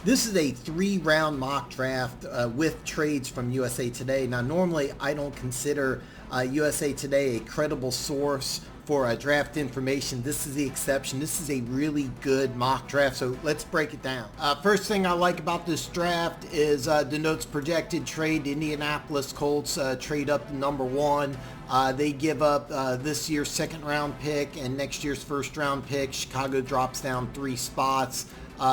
This is a 3-round mock draft with trades from USA Today. Now, normally I don't consider USA Today a credible source for draft information. This is the exception. This is a really good mock draft, so let's break it down. First thing I like about this draft is denotes projected trade. The Indianapolis Colts trade up to number 1. They give up this year's second-round pick and next year's first-round pick. Chicago drops down 3 spots.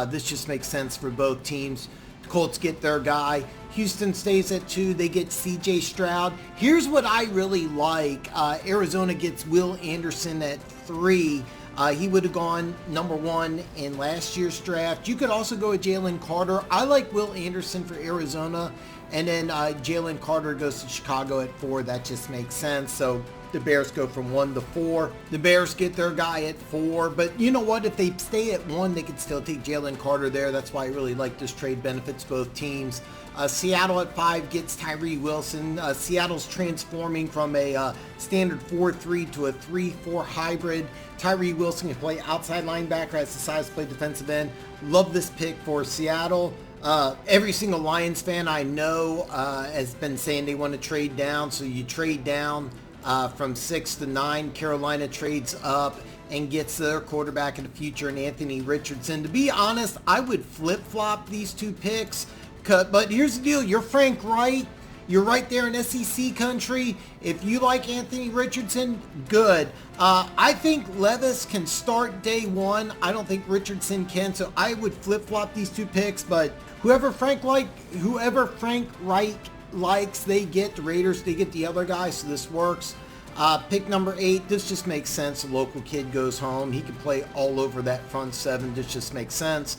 This just makes sense for both teams. The Colts get their guy. Houston stays at 2. They get C.J. Stroud. Here's what I really like. Arizona gets Will Anderson at 3. He would have gone number 1 in last year's draft. You could also go with Jalen Carter. I like Will Anderson for Arizona. And then Jalen Carter goes to Chicago at 4. That just makes sense. So the Bears go from 1 to 4. The Bears get their guy at 4. But you know what? If they stay at 1, they could still take Jalen Carter there. That's why I really like this trade. Benefits both teams. Seattle at 5 gets Tyree Wilson. Seattle's transforming from a standard 4-3 to a 3-4 hybrid. Tyree Wilson can play outside linebacker, has the size to play defensive end. Love this pick for Seattle. Every single Lions fan I know has been saying they want to trade down. So you trade down from 6 to 9. Carolina trades up and gets their quarterback in the future, and Anthony Richardson. To be honest, I would flip-flop these 2 picks. But here's the deal. You're Frank Wright. You're right there in SEC country. If you like Anthony Richardson, good. I think Levis can start day 1. I don't think Richardson can, so I would flip-flop these 2 picks. But whoever Frank Wright likes, they get. The Raiders, they get the other guy, so this works. Pick number 8, this just makes sense. A local kid goes home. He can play all over that front 7. This just makes sense.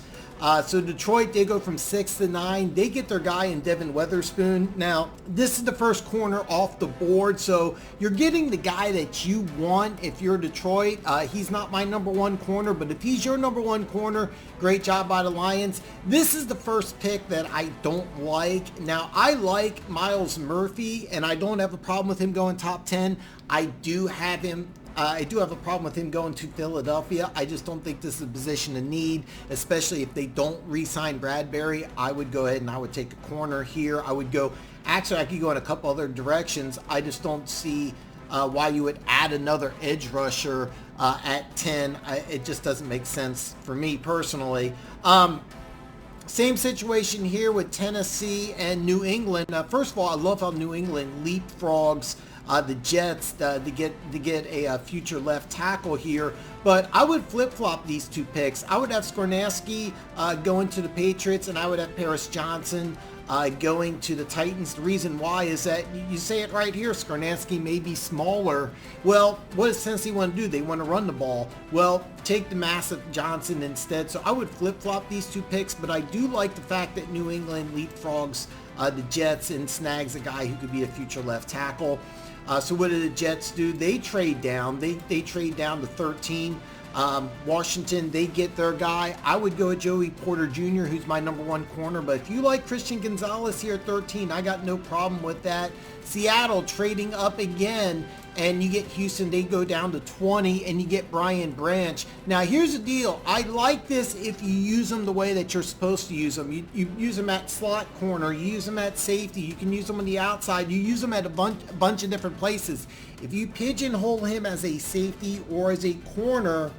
So Detroit, they go from 6 to 9. They get their guy in Devin Witherspoon. Now, this is the first corner off the board, so you're getting the guy that you want if you're Detroit. He's not my number 1 corner, but if he's your number 1 corner, great job by the Lions. This is the first pick that I don't like. Now, I like Myles Murphy, and I don't have a problem with him going top 10. I do have a problem with him going to Philadelphia. I just don't think this is a position of need, especially if they don't re-sign Bradbury. I would go ahead and I would take a corner here. I could go in a couple other directions. I just don't see why you would add another edge rusher at 10. It just doesn't make sense for me personally. Same situation here with Tennessee and New England. First of all, I love how New England leapfrogs the Jets to get a future left tackle here. But I would flip-flop these 2 picks. I would have Skornaski going to the Patriots, and I would have Paris Johnson going to the Titans. The reason why is that you say it right here, Skornaski may be smaller. Well, what does Tennessee want to do? They want to run the ball. Well, take the massive Johnson instead. So I would flip-flop these 2 picks, but I do like the fact that New England leapfrogs the Jets and snags a guy who could be a future left tackle. So what do the Jets do? They trade down. They trade down to 13. Washington, they get their guy. I would go with Joey Porter Jr., who's my number 1 corner. But if you like Christian Gonzalez here at 13, I got no problem with that. Seattle trading up again, and you get Houston. They go down to 20, and you get Brian Branch. Now, here's the deal. I like this if you use them the way that you're supposed to use them. You use them at slot corner. You use them at safety. You can use them on the outside. You use them at a bunch of different places. If you pigeonhole him as a safety or as a corner,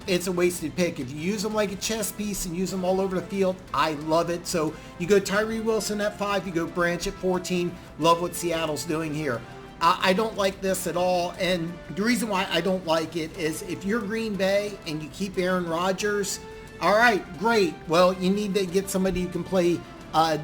it's a wasted pick. If you use them like a chess piece and use them all over the field, I love it. So you go Tyree Wilson at 5, you go Branch at 14. Love what Seattle's doing here. I don't like this at all, and the reason why I don't like it is if you're Green Bay and you keep Aaron Rodgers, all right, great. Well, you need to get somebody who can play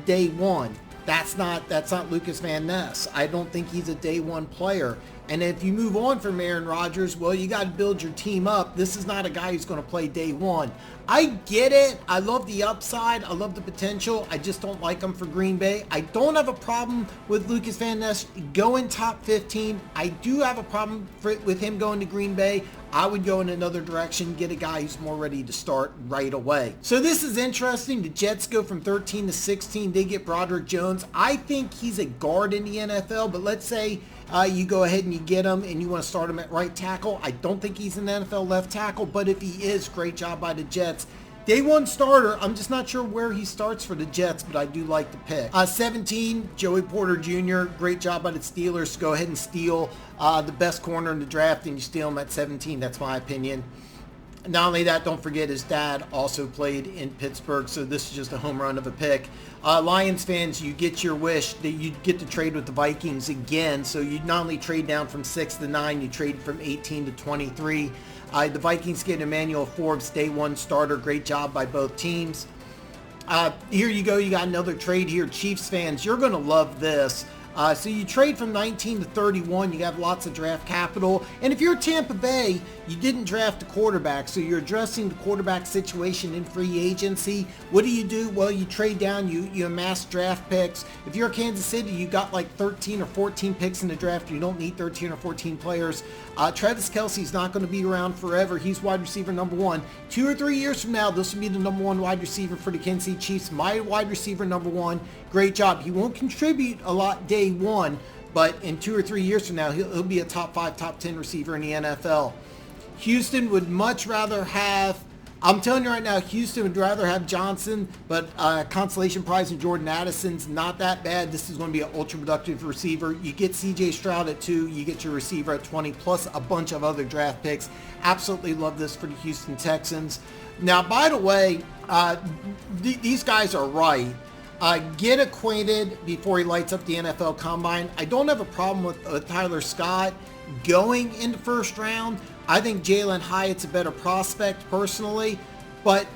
day 1. That's not Lucas Van Ness. I don't think he's a day 1 player. And if you move on from Aaron Rodgers, well, you got to build your team up. This is not a guy who's going to play day 1. I get it. I love the upside. I love the potential. I just don't like him for Green Bay. I don't have a problem with Lucas Van Ness going top 15. I do have a problem with him going to Green Bay. I would go in another direction, get a guy who's more ready to start right away. So this is interesting. The Jets go from 13 to 16. They get Broderick Jones. I think he's a guard in the NFL, but let's say you go ahead and you get him and you want to start him at right tackle. I don't think he's an NFL left tackle, but if he is, great job by the Jets. Day one starter. I'm just not sure where he starts for the Jets, but I do like the pick. 17, Joey Porter Jr. Great job by the Steelers. Go ahead and steal the best corner in the draft, and you steal him at 17. That's my opinion. Not only that, don't forget his dad also played in Pittsburgh, so this is just a home run of a pick. Lions fans, you get your wish that you get to trade with the Vikings again. So you not only trade down from 6 to 9, you trade from 18 to 23. The Vikings get Emmanuel Forbes, day one starter. Great job by both teams. Here you go. You got another trade here. Chiefs fans, you're going to love this. So you trade from 19 to 31. You have lots of draft capital. And if you're Tampa Bay, you didn't draft a quarterback. So you're addressing the quarterback situation in free agency. What do? Well, you trade down. You amass draft picks. If you're Kansas City, you got like 13 or 14 picks in the draft. You don't need 13 or 14 players. Travis Kelce's not going to be around forever. He's wide receiver number 1. 2 or 3 years from now, this will be the number 1 wide receiver for the Kansas City Chiefs. My wide receiver number 1. Great job. He won't contribute a lot day one, but in 2 or 3 years from now, he'll be a top 5, top 10 receiver in the NFL. Houston would much rather have, I'm telling you right now, Houston would rather have Johnson, but consolation prize in Jordan Addison's not that bad. This is going to be an ultra productive receiver. You get CJ Stroud at 2, you get your receiver at 20, plus a bunch of other draft picks. Absolutely love this for the Houston Texans. Now, by the way, these guys are right. Get acquainted before he lights up the NFL Combine. I don't have a problem with Tyler Scott going in the first round. I think Jalen Hyatt's a better prospect personally, but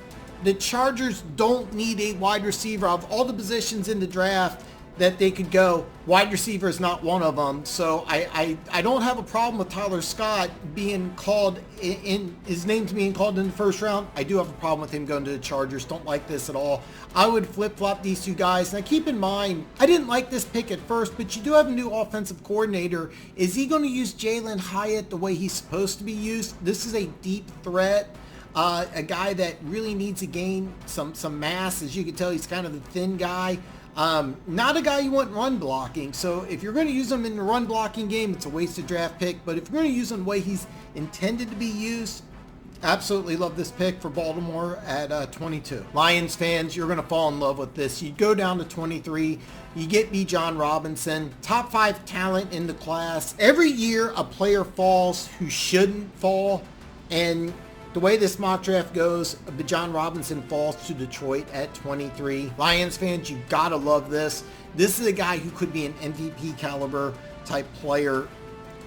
the Chargers don't need a wide receiver. Of all the positions in the draft that they could go, wide receiver is not one of them. So I don't have a problem with Tyler Scott being called in his name's being called in the first round. I do have a problem with him going to the Chargers. Don't like this at all. I would flip-flop these two guys. Now keep in mind, I didn't like this pick at first, but you do have a new offensive coordinator. Is he going to use Jalen Hyatt the way he's supposed to be used? This is a deep threat. A guy that really needs to gain some mass. As you can tell, he's kind of a thin guy. Not a guy you want run blocking. So if you're going to use him in the run blocking game, it's a wasted draft pick. But if you're going to use him the way he's intended to be used, absolutely love this pick for Baltimore at 22. Lions fans, you're going to fall in love with this. You go down to 23. You get Bijan Robinson, top 5 talent in the class. Every year a player falls who shouldn't fall. And the way this mock draft goes, Bijan Robinson falls to Detroit at 23. Lions fans, you gotta love this. This is a guy who could be an MVP caliber type player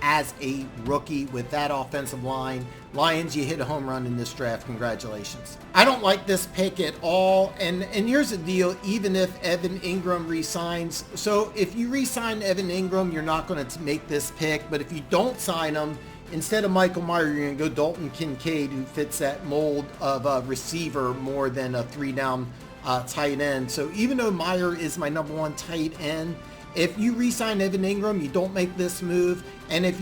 as a rookie with that offensive line. Lions, you hit a home run in this draft. Congratulations. I don't like this pick at all. And here's the deal, even if Evan Ingram resigns. So if you re-sign Evan Ingram, you're not going to make this pick. But if you don't sign him, instead of Michael Mayer, you're going to go Dalton Kincaid, who fits that mold of a receiver more than a 3-down tight end. So even though Mayer is my number 1 tight end, if you re-sign Evan Ingram, you don't make this move. And if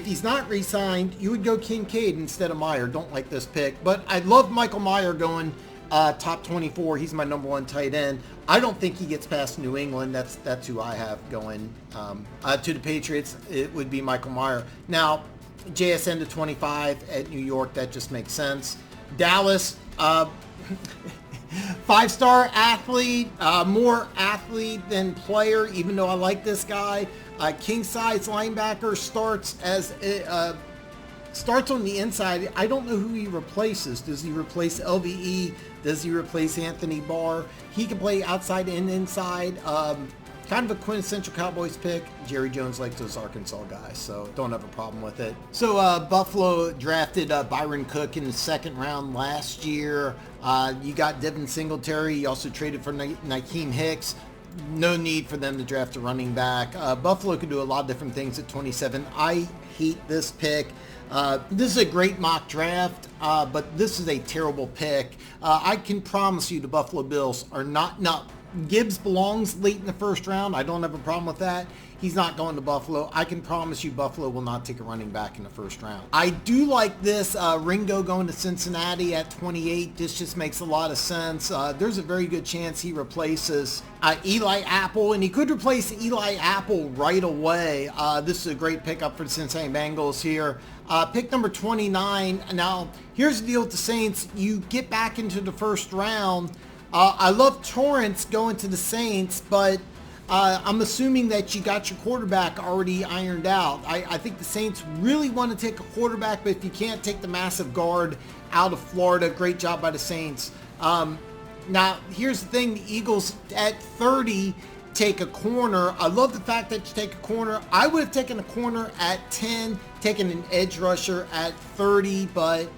he's not re-signed, you would go Kincaid instead of Mayer. Don't like this pick. But I love Michael Mayer going top 24. He's my number 1 tight end. I don't think he gets past New England. That's who I have going to the Patriots. It would be Michael Mayer. Now, JSN to 25 at New York. That just makes sense. Dallas, 5-star athlete, more athlete than player, even though I like this guy. King size linebacker, starts on the inside. I don't know who he replaces. Does he replace LVE? Does he replace Anthony Barr? He can play outside and inside. Kind of a quintessential Cowboys pick. Jerry Jones likes those Arkansas guys, so don't have a problem with it. So Buffalo drafted Byron Cook in the 2nd round last year. You got Devin Singletary. You also traded for Nykeem Hicks. No need for them to draft a running back. Buffalo could do a lot of different things at 27. I hate this pick. This is a great mock draft, but this is a terrible pick. I can promise you the Buffalo Bills are not Gibbs belongs late in the first round. I don't have a problem with that. He's not going to Buffalo. I can promise you Buffalo will not take a running back in the first round. I do like this Ringo going to Cincinnati at 28. This just makes a lot of sense. There's a very good chance he replaces Eli Apple, and he could replace Eli Apple right away. This is a great pickup for the Cincinnati Bengals here. Pick number 29. Now, here's the deal with the Saints. You get back into the first round. I love Torrance going to the Saints, but I'm assuming that you got your quarterback already ironed out. I think the Saints really want to take a quarterback, but if you can't take the massive guard out of Florida, great job by the Saints. Now, here's the thing. The Eagles at 30 take a corner. I love the fact that you take a corner. I would have taken a corner at 10, taken an edge rusher at 30, but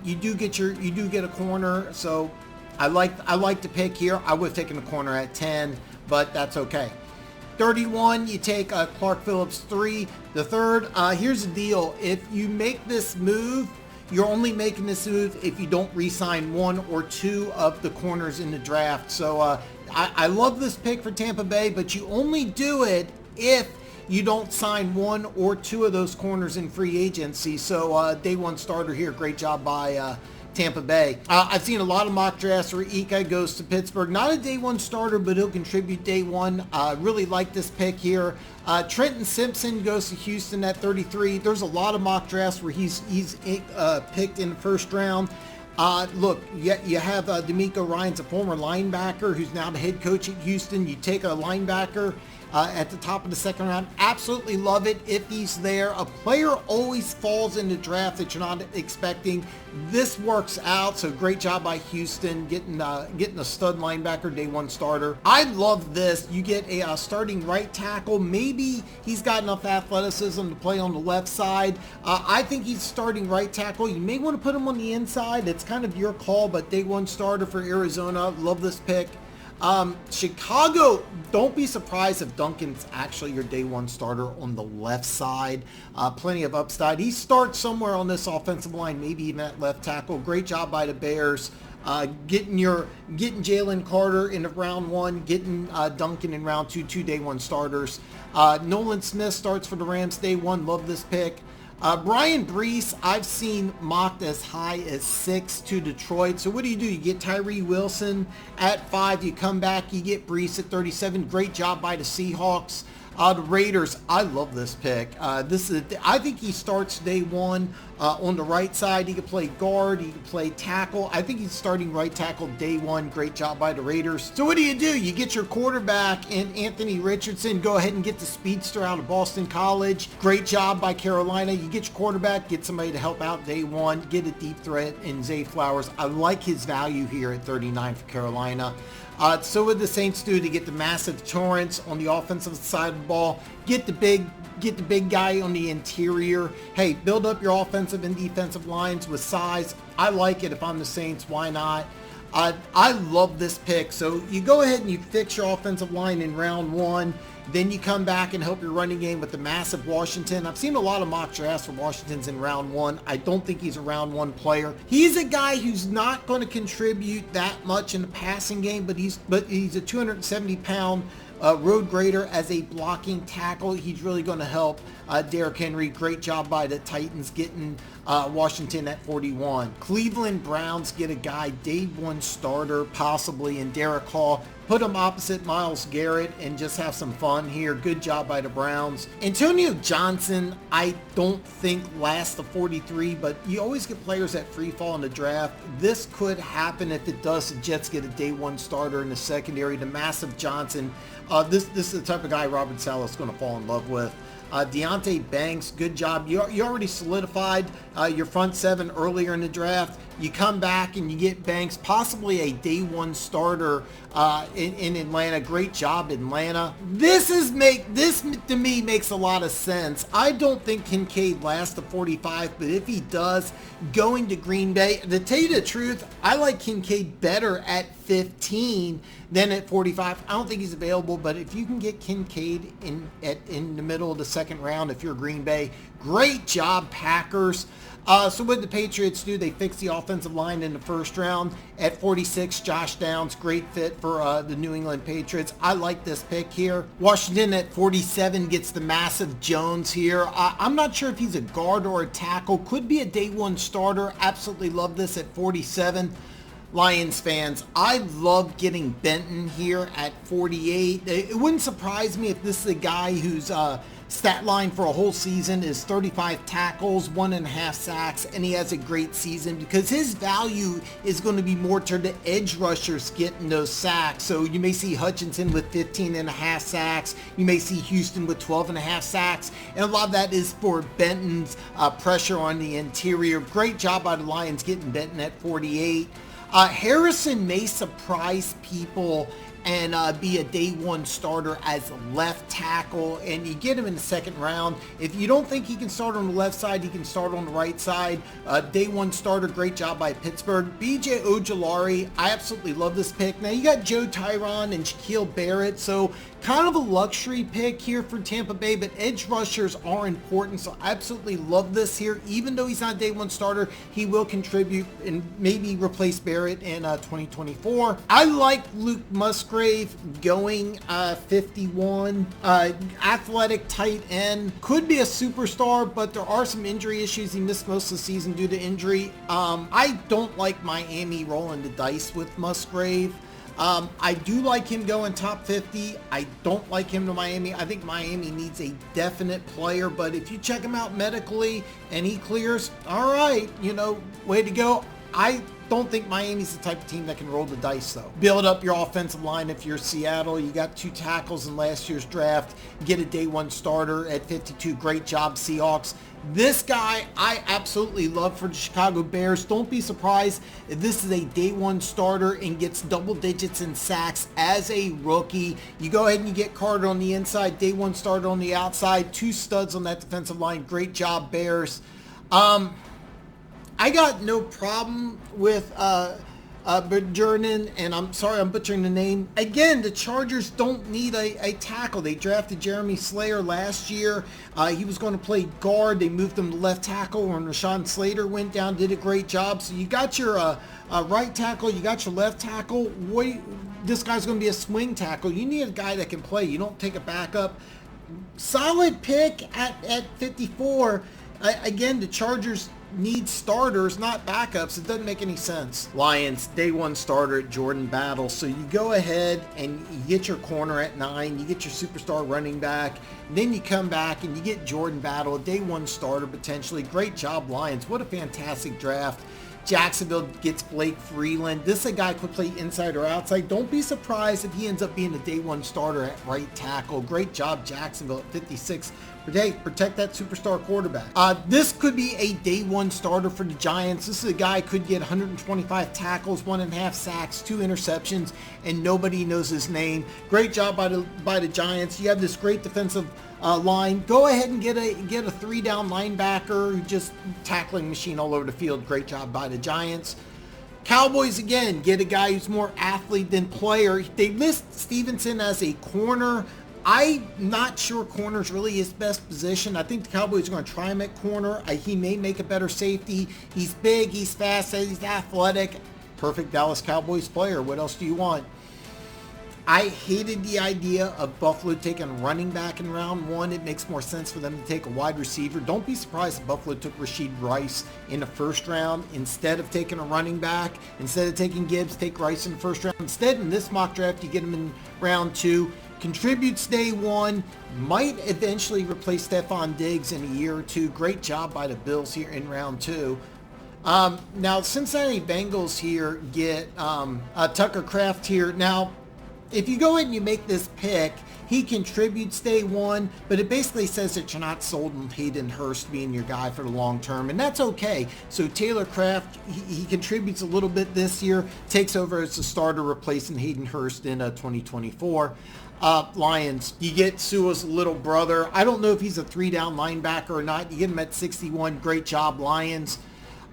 you do get a corner. So I like the pick here. I would have taken a corner at 10, but that's okay. 31, you take Clark Phillips 3. The third, here's the deal. If you make this move, you're only making this move if you don't re-sign one or two of the corners in the draft. So I love this pick for Tampa Bay, but you only do it if you don't sign one or two of those corners in free agency. So day one starter here. Great job by Tampa Bay. I've seen a lot of mock drafts where Ika goes to Pittsburgh. Not a day one starter, but he'll contribute day one. Really like this pick here. Trenton Simpson goes to Houston at 33. There's a lot of mock drafts where he's picked in the first round. Look, you have D'Amico Ryan's a former linebacker who's now the head coach at Houston. You take a linebacker at the top of the second round. Absolutely love it if he's there. A player always falls in the draft that you're not expecting. This works out, so great job by Houston getting a stud linebacker, day one starter. I love this. You get a starting right tackle. Maybe he's got enough athleticism to play on the left side. I think he's starting right tackle. You may want to put him on the inside. It's kind of your call, but day one starter for Arizona. Love this pick. Chicago, don't be surprised if Duncan's actually your day one starter on the left side. Plenty of upside. He starts somewhere on this offensive line, maybe even at left tackle. Great job by the Bears. Getting Jalen Carter in round one, getting Duncan in round two day one starters. Nolan Smith starts for the Rams day one. Love this pick. Brian Brees, I've seen mocked as high as 6 to Detroit. So what do? You get Tyree Wilson at 5. You come back, you get Brees at 37. Great job by the Seahawks. The Raiders, I love this pick. I think he starts day one on the right side. He could play guard. He could play tackle. I think he's starting right tackle day one. Great job by the Raiders. So what do? You get your quarterback in Anthony Richardson. Go ahead and get the speedster out of Boston College. Great job by Carolina. You get your quarterback, get somebody to help out day one. Get a deep threat in Zay Flowers. I like his value here at 39 for Carolina. So what the Saints do to get the massive Torrance on the offensive side of the ball, get the big guy on the interior. Hey, build up your offensive and defensive lines with size. I like it. If I'm the Saints, why not? I love this pick. So you go ahead and you fix your offensive line in round one. Then you come back and help your running game with the massive Washington. I've seen a lot of mock drafts for Washington's in round one. I don't think he's a round one player. He's a guy who's not going to contribute that much in the passing game, but he's a 270-pound road grader as a blocking tackle. He's really going to help Derrick Henry. Great job by the Titans getting Washington at 41. Cleveland Browns get a guy, day one starter, possibly, in Derek Hall. Put him opposite Myles Garrett and just have some fun here. Good job by the Browns. Antonio Johnson, I don't think lasts the 43, but you always get players that free fall in the draft. This could happen. If it does, the Jets get a day one starter in the secondary. The massive Johnson. This is the type of guy Robert Saleh is going to fall in love with. Deontay Banks, good job. You already solidified your front seven earlier in the draft. You come back and you get Banks, possibly a day one starter in Atlanta. Great job, Atlanta. This to me makes a lot of sense. I don't think Kincaid lasts the 45, but if he does, going to Green Bay, to tell you the truth, I like Kincaid better at 15 than at 45. I don't think he's available, but if you can get Kincaid in the middle of the second round, if you're Green Bay, great job, Packers. So what did the Patriots do? They fixed the offensive line in the first round. At 46, Josh Downs, great fit for the New England Patriots. I like this pick here. Washington at 47 gets the massive Jones here. I'm not sure if he's a guard or a tackle. Could be a day one starter. Absolutely love this at 47. Lions fans, I love getting Benton here at 48. It wouldn't surprise me if this is a guy whose stat line for a whole season is 35 tackles, 1.5 sacks, and he has a great season because his value is going to be more to the edge rushers getting those sacks. So you may see Hutchinson with 15.5 sacks. You may see Houston with 12.5 sacks. And a lot of that is for Benton's pressure on the interior. Great job by the Lions getting Benton at 48. Harrison may surprise people and be a day one starter as a left tackle, and you get him in the second round. If you don't think he can start on the left side, he can start on the right side. Day one starter, great job by Pittsburgh. BJ Ojulari, I absolutely love this pick. Now you got Joe Tyron and Shaquille Barrett, so kind of a luxury pick here for Tampa Bay, but edge rushers are important, so I absolutely love this here. Even though he's not a day one starter, he will contribute and maybe replace Barrett in 2024. I like Luke Musgrave going 51. Athletic tight end. Could be a superstar, but there are some injury issues. He missed most of the season due to injury. I don't like Miami rolling the dice with Musgrave. I do like him going top 50. I don't like him to Miami. I think Miami needs a definite player, but if you check him out medically and he clears, all right, way to go. I don't think Miami's the type of team that can roll the dice, though. Build up your offensive line if you're Seattle. You got 2 tackles in last year's draft. Get a day one starter at 52. Great job, Seahawks. This guy I absolutely love for the Chicago Bears. Don't be surprised if this is a day one starter and gets double digits in sacks as a rookie. You go ahead and you get Carter on the inside, day one starter on the outside, 2 studs on that defensive line. Great job, Bears. I got no problem with Bergernon, and I'm sorry I'm butchering the name. Again, the Chargers don't need a tackle. They drafted Jeremy Slayer last year. He was going to play guard. They moved him to left tackle when Rashawn Slater went down, did a great job. So you got your right tackle, you got your left tackle. This guy's going to be a swing tackle. You need a guy that can play. You don't take a backup. Solid pick at 54. Again, the Chargers need starters, not backups. It doesn't make any sense. Lions, day one starter at Jordan Battle. So you go ahead and you get your corner at 9. You get your superstar running back. Then you come back and you get Jordan Battle, day one starter potentially. Great job, Lions. What a fantastic draft. Jacksonville gets Blake Freeland. This is a guy who could play inside or outside. Don't be surprised if he ends up being a day one starter at right tackle. Great job, Jacksonville at 56. Protect that superstar quarterback. This could be a day one starter for the Giants. This is a guy who could get 125 tackles, 1.5 sacks, 2 interceptions, and nobody knows his name. Great job by the Giants. You have this great defensive line. Go ahead and get a 3-down linebacker who just tackling machine all over the field. Great job by the Giants. Cowboys, again, get a guy who's more athlete than player. They list Stevenson as a corner. I'm not sure corner's really his best position. I think the Cowboys are going to try him at corner. He may make a better safety. He's big, he's fast, he's athletic. Perfect Dallas Cowboys player. What else do you want? I hated the idea of Buffalo taking a running back in round 1. It makes more sense for them to take a wide receiver. Don't be surprised if Buffalo took Rashid Rice in the first round instead of taking a running back. Instead of taking Gibbs, take Rice in the first round. Instead, in this mock draft, you get him in round 2. Contributes day 1, might eventually replace Stephon Diggs in a year or 2. Great job by the Bills here in round 2. Now, Cincinnati Bengals here get Tucker Kraft here. Now, if you go ahead and you make this pick, he contributes day 1, but it basically says that you're not sold on Hayden Hurst being your guy for the long term, and that's okay. So Taylor Kraft, he contributes a little bit this year, takes over as the starter, replacing Hayden Hurst in 2024. Lions, you get Sua's little brother. I don't know if he's a 3-down linebacker or not. You get him at 61. Great job, Lions.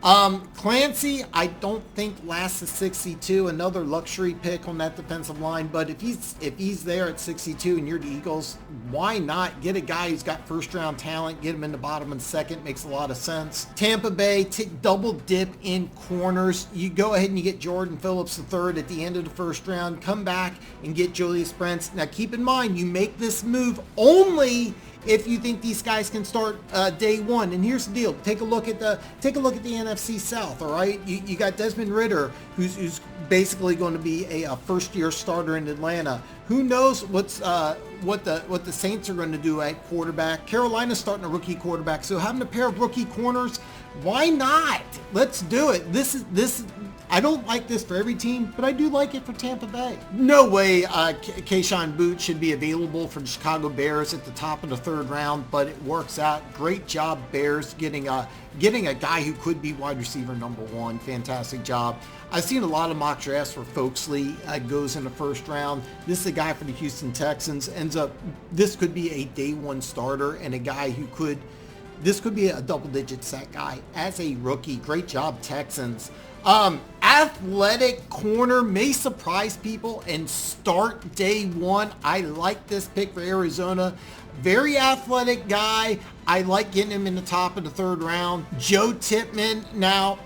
Clancy, I don't think lasts at 62. Another luxury pick on that defensive line. But if he's there at 62 and you're the Eagles, why not get a guy who's got first round talent, get him in the bottom and second? Makes a lot of sense. Tampa Bay, double dip in corners. You go ahead and you get Jordan Phillips III at the end of the first round. Come back and get Julius Brents. Now keep in mind, you make this move only if you think these guys can start day one. And here's the deal: take a look at the NFC South. All right, you got Desmond Ridder, who's basically going to be a first year starter in Atlanta. Who knows what the Saints are going to do at quarterback? Carolina's starting a rookie quarterback, so having a pair of rookie corners, why not? Let's do it. This. I don't like this for every team, but I do like it for Tampa Bay. No way Keyshawn Boots should be available for the Chicago Bears at the top of the third round, but it works out. Great job, Bears, getting a guy who could be wide receiver number one. Fantastic job. I've seen a lot of mock drafts where Folkesley goes in the first round. This is a guy for the Houston Texans. This could be a day one starter and a guy who this could be a double-digit sack guy as a rookie. Great job, Texans. Athletic corner may surprise people and start day one. I like this pick for Arizona. Very athletic guy. I like getting him in the top of the third round. Joe Tippmann. Now,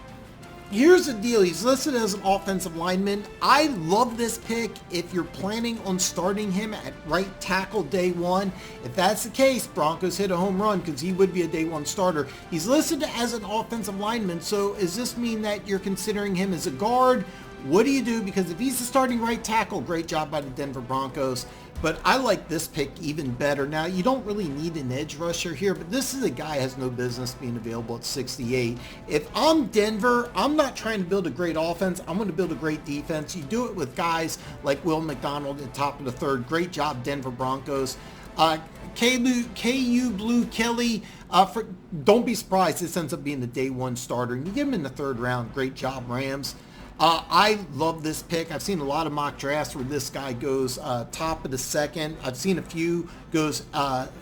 here's the deal. He's listed as an offensive lineman. I love this pick if you're planning on starting him at right tackle day one. If that's the case, Broncos hit a home run because he would be a day one starter. He's listed as an offensive lineman, so does this mean that you're considering him as a guard? What do you do? Because if he's the starting right tackle, great job by the Denver Broncos. But I like this pick even better. Now, you don't really need an edge rusher here, but this is a guy who has no business being available at 68. If I'm Denver, I'm not trying to build a great offense. I'm going to build a great defense. You do it with guys like Will McDonald at the top of the third. Great job, Denver Broncos. KU Blue Kelly, don't be surprised this ends up being the day one starter. And you get him in the third round. Great job, Rams. I love this pick. I've seen a lot of mock drafts where this guy goes top of the second. I've seen a few goes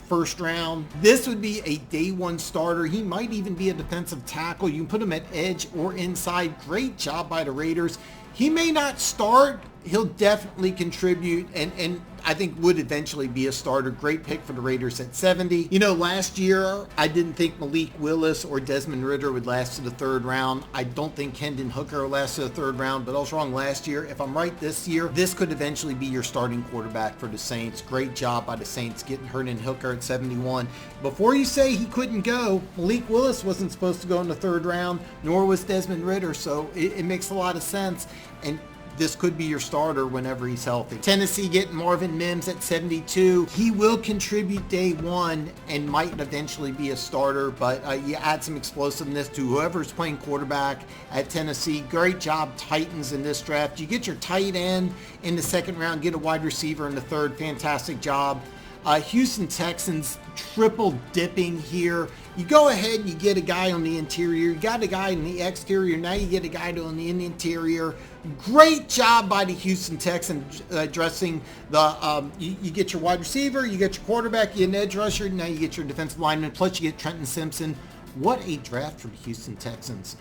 first round. This would be a day one starter. He might even be a defensive tackle. You can put him at edge or inside. Great job by the Raiders. He may not start. He'll definitely contribute and I think would eventually be a starter. Great pick for the Raiders at 70. You know, last year, I didn't think Malik Willis or Desmond Ridder would last to the third round. I don't think Hendon Hooker will last to the third round, but I was wrong last year. If I'm right this year, this could eventually be your starting quarterback for the Saints. Great job by the Saints getting Hendon Hooker at 71. Before you say he couldn't go, Malik Willis wasn't supposed to go in the third round, nor was Desmond Ridder, so it makes a lot of sense. And this could be your starter whenever he's healthy. Tennessee getting Marvin Mims at 72. He will contribute day one and might eventually be a starter, but you add some explosiveness to whoever's playing quarterback at Tennessee. Great job, Titans, in this draft. You get your tight end in the second round, get a wide receiver in the third. Fantastic job. Houston Texans triple dipping here. You go ahead and you get a guy on the interior. You got a guy in the exterior. Now you get a guy on the interior. Great job by the Houston Texans addressing the, you get your wide receiver, you get your quarterback, you get an edge rusher, now you get your defensive lineman, plus you get Trenton Simpson. What a draft for the Houston Texans.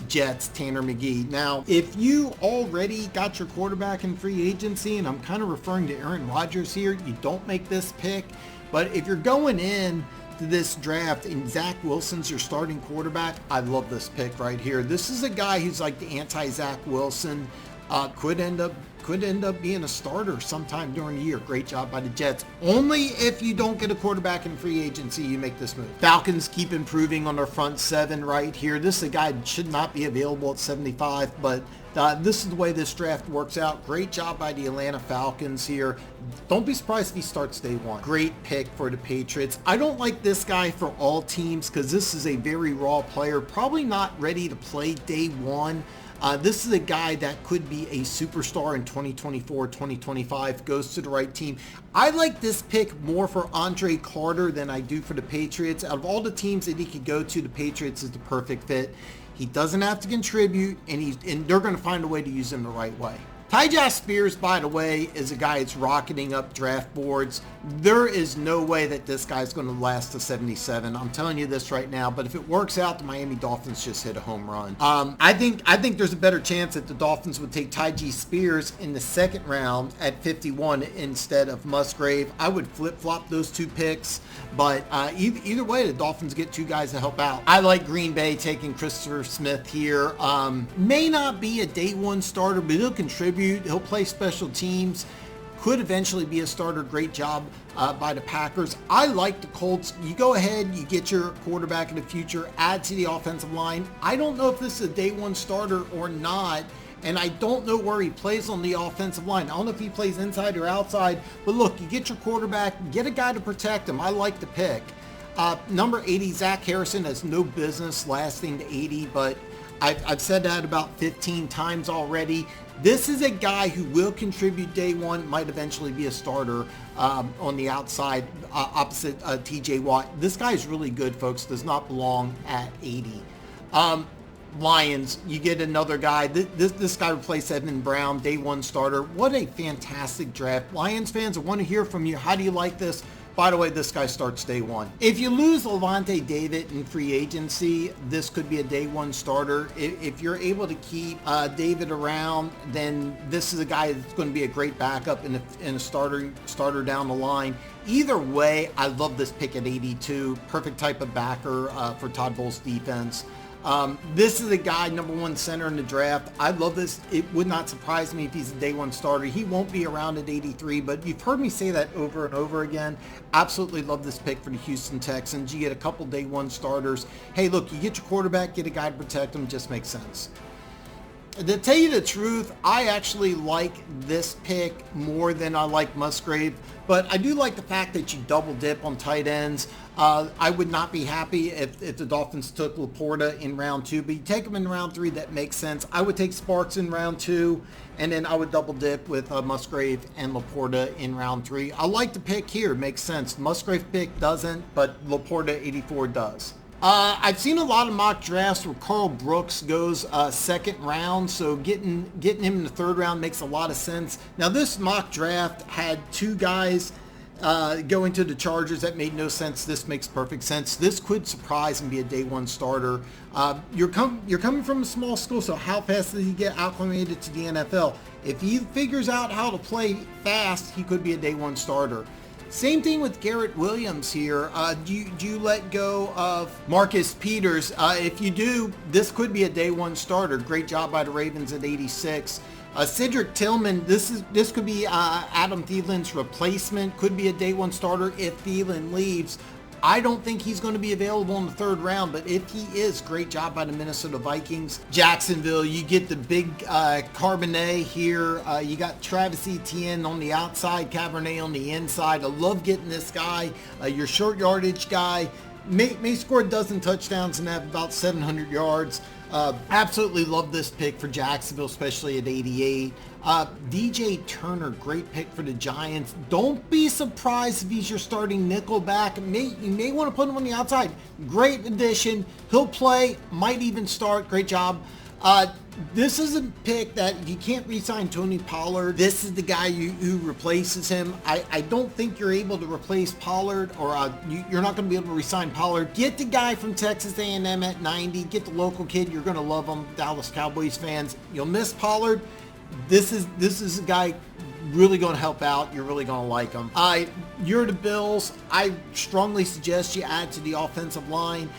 Jets, Tanner McGee. Now, if you already got your quarterback in free agency, and I'm kind of referring to Aaron Rodgers here, you don't make this pick. But if you're going in to this draft and Zach Wilson's your starting quarterback, I love this pick right here. This is a guy who's like the anti-Zach Wilson, could end up being a starter sometime during the year. Great job by the Jets. Only if you don't get a quarterback in free agency, you make this move. Falcons keep improving on their front seven right here. This is a guy that should not be available at 75, but this is the way this draft works out. Great job by the Atlanta Falcons here. Don't be surprised if he starts day one. Great pick for the Patriots. I don't like this guy for all teams because this is a very raw player, probably not ready to play day one. This is a guy that could be a superstar in 2024, 2025, goes to the right team. I like this pick more for Andre Carter than I do for the Patriots. Out of all the teams that he could go to, the Patriots is the perfect fit. He doesn't have to contribute, and they're going to find a way to use him the right way. Tyjae Spears, by the way, is a guy that's rocketing up draft boards. There is no way that this guy's going to last to 77. I'm telling you this right now. But if it works out, the Miami Dolphins just hit a home run. I think there's a better chance that the Dolphins would take Tyjae Spears in the second round at 51 instead of Musgrave. I would flip-flop those two picks. But either way, the Dolphins get two guys to help out. I like Green Bay taking Christopher Smith here. May not be a day one starter, but he'll contribute. He'll play special teams. Could eventually be a starter. Great job by the Packers. I like the Colts. You go ahead, you get your quarterback in the future, add to the offensive line. I don't know if this is a day one starter or not. And I don't know where he plays on the offensive line. I don't know if he plays inside or outside. But look, you get your quarterback, get a guy to protect him. I like the pick. Number 80, Zach Harrison has no business lasting to 80, but I've said that about 15 times already. This is a guy who will contribute day one, might eventually be a starter on the outside opposite TJ Watt. This guy is really good, folks. Does not belong at 80. Lions, you get another guy. This guy replaced Evan Brown, day one starter. What a fantastic draft. Lions fans, I want to hear from you. How do you like this? By the way, this guy starts day one. If you lose Levante David in free agency, this could be a day one starter. If you're able to keep David around, then this is a guy that's going to be a great backup in a starter down the line. Either way, I love this pick at 82. Perfect type of backer for Todd Bowles' defense. This is a guy, number one center in the draft. I love this. It would not surprise me if he's a day one starter. He won't be around at 83, but you've heard me say that over and over again. Absolutely love this pick for the Houston Texans. You get a couple day one starters. Hey, look, you get your quarterback, get a guy to protect him. Just makes sense. To tell you the truth, I actually like this pick more than I like Musgrave, but I do like the fact that you double dip on tight ends. I would not be happy if the Dolphins took Laporta in round 2, but you take him in round 3, that makes sense. I would take Sparks in round 2, and then I would double dip with Musgrave and Laporta in round 3. I like the pick here. It makes sense. Musgrave pick doesn't, but Laporta 84 does. I've seen a lot of mock drafts where Carl Brooks goes second round, so getting him in the third round makes a lot of sense. Now, this mock draft had two guys going to the Chargers. That made no sense. This makes perfect sense. This could surprise and be a day one starter. You're coming from a small school, so how fast does he get acclimated to the NFL? If he figures out how to play fast, he could be a day one starter. Same thing with Garrett Williams here. Do you let go of Marcus Peters? If you do, this could be a day one starter. Great job by the Ravens at 86. Cedric Tillman, this could be Adam Thielen's replacement. Could be a day one starter if Thielen leaves. I don't think he's going to be available in the third round, but if he is, great job by the Minnesota Vikings. Jacksonville, you get the big Cabernet here. You got Travis Etienne on the outside, Cabernet on the inside. I love getting this guy. Your short yardage guy. May score a dozen touchdowns and have about 700 yards. Absolutely love this pick for Jacksonville, especially at 88. DJ Turner, great pick for the Giants. Don't be surprised if he's your starting nickel back. You may want to put him on the outside. Great addition. He'll play, might even start. Great job. This is a pick that if you can't re-sign Tony Pollard, this is the guy who replaces him. I don't think you're able to replace Pollard, or you're not going to be able to re-sign Pollard. Get the guy from Texas A&M at 90. Get the local kid. You're going to love him, Dallas Cowboys fans. You'll miss Pollard. This is a guy really going to help out. You're really going to like him. You're the Bills. I strongly suggest you add to the offensive line.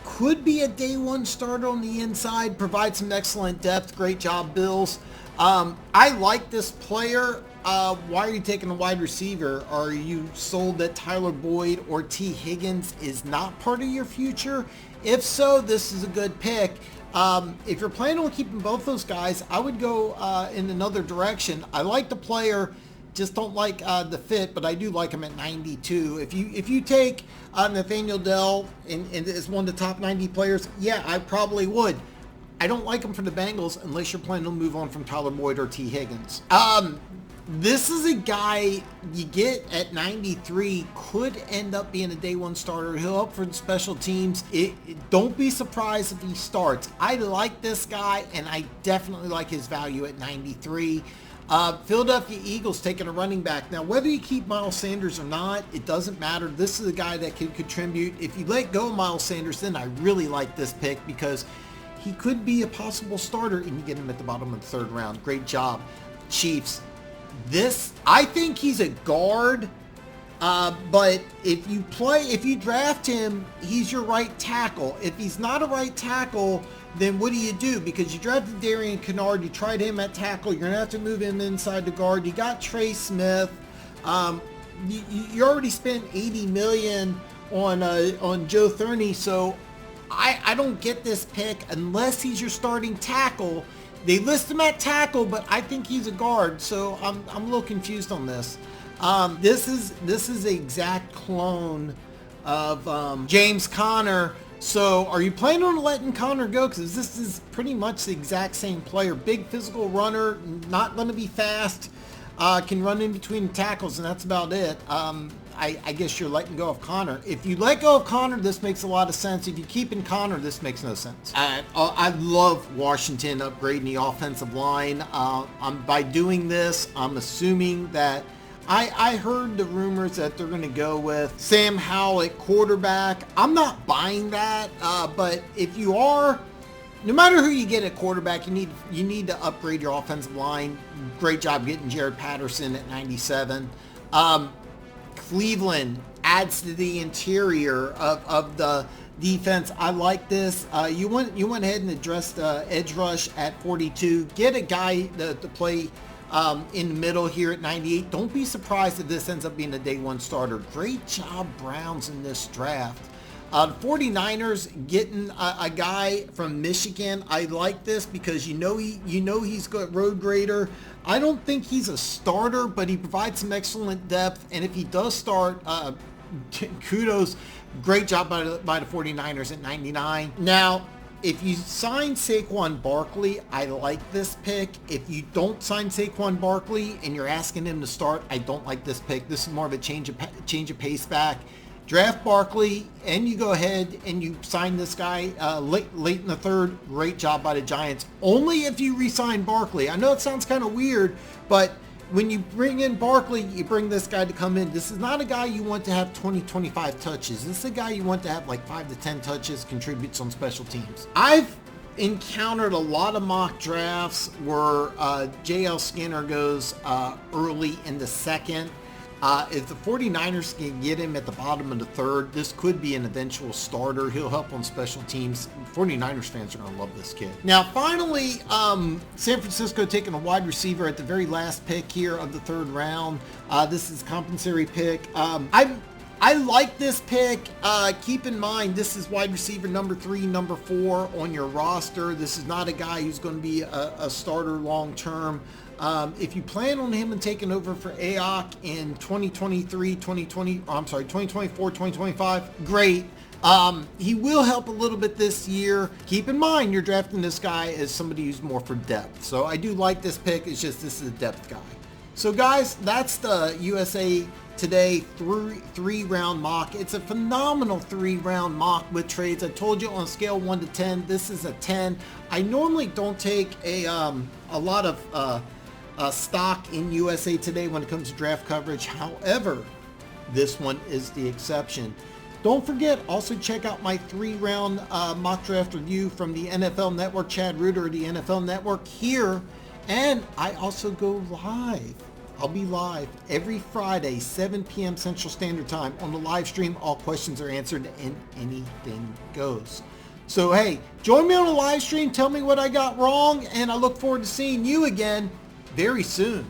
Could be a day one starter on the inside. Provide some excellent depth. Great job, Bills. I like this player. Why are you taking a wide receiver? Are you sold that Tyler Boyd or T. Higgins is not part of your future? If so, this is a good pick. If you're planning on keeping both those guys, I would go in another direction. I like the player, just don't like the fit, but I do like him at 92. If you take Nathaniel Dell and is one of the top 90 players, yeah, I probably would. I don't like him for the Bengals unless you're planning to move on from Tyler Boyd or T. Higgins. This is a guy you get at 93, could end up being a day one starter. He'll help for the special teams. Don't be surprised if he starts. I like this guy, and I definitely like his value at 93. Philadelphia Eagles taking a running back. Now, whether you keep Miles Sanders or not, it doesn't matter. This is a guy that can contribute. If you let go of Miles Sanders, then I really like this pick because he could be a possible starter, and you get him at the bottom of the third round. Great job, Chiefs. I think he's a guard, but if you draft him, he's your right tackle. If he's not a right tackle, then what do? Because you drafted Darian Kennard, you tried him at tackle, you're going to have to move him inside the guard. You got Trey Smith. You already spent $80 million on Joe Thurney, so I don't get this pick unless he's your starting tackle. They list him at tackle, but I think he's a guard, so I'm a little confused on this. This is the exact clone of James Conner. So are you planning on letting Conner go? Because this is pretty much the exact same player. Big physical runner, not going to be fast, can run in between tackles, and that's about it. I guess you're letting go of Conner. If you let go of Conner, this makes a lot of sense. If you keep in Conner, this makes no sense. I love Washington upgrading the offensive line. By doing this, I'm assuming that I heard the rumors that they're going to go with Sam Howell at quarterback. I'm not buying that, but if you are, no matter who you get at quarterback, you need to upgrade your offensive line. Great job getting Jared Patterson at 97. Cleveland adds to the interior of the defense. I like this. You went ahead and addressed edge rush at 42. Get a guy to play in the middle here at 98. Don't be surprised if this ends up being a day one starter. Great job, Browns, in this draft. 49ers getting a guy from Michigan. I like this because he's got road grader. I don't think he's a starter, but he provides some excellent depth. And if he does start, kudos. Great job by the 49ers at 99. Now, if you sign Saquon Barkley, I like this pick. If you don't sign Saquon Barkley and you're asking him to start, I don't like this pick. This is more of a change of pace back. Draft Barkley, and you go ahead and you sign this guy late in the third. Great job by the Giants. Only if you re-sign Barkley. I know it sounds kind of weird, but when you bring in Barkley, you bring this guy to come in. This is not a guy you want to have 20, 25 touches. This is a guy you want to have like 5 to 10 touches, contributes on special teams. I've encountered a lot of mock drafts where JL Skinner goes early in the second. If the 49ers can get him at the bottom of the third, this could be an eventual starter. He'll help on special teams. 49ers fans are going to love this kid. Now, finally, San Francisco taking a wide receiver at the very last pick here of the third round. This is a compensatory pick. I like this pick. Keep in mind, this is wide receiver number 3, number 4 on your roster. This is not a guy who's going to be a starter long term. If you plan on him and taking over for AOC in 2024, 2025, great. He will help a little bit this year. Keep in mind, you're drafting this guy as somebody who's more for depth. So I do like this pick. It's just this is a depth guy. So guys, that's the USA Today three-round mock. It's a phenomenal 3-round mock with trades. I told you on a scale 1 to 10, this is a 10. I normally don't take a lot of stock in USA Today when it comes to draft coverage. However, this one is the exception. Don't forget, also check out my 3-round mock draft review from the NFL Network, Chad Reuter, the NFL Network here. And I also go live. I'll be live every Friday, 7 p.m. Central Standard Time on the live stream. All questions are answered and anything goes. So, hey, join me on the live stream. Tell me what I got wrong, and I look forward to seeing you again very soon.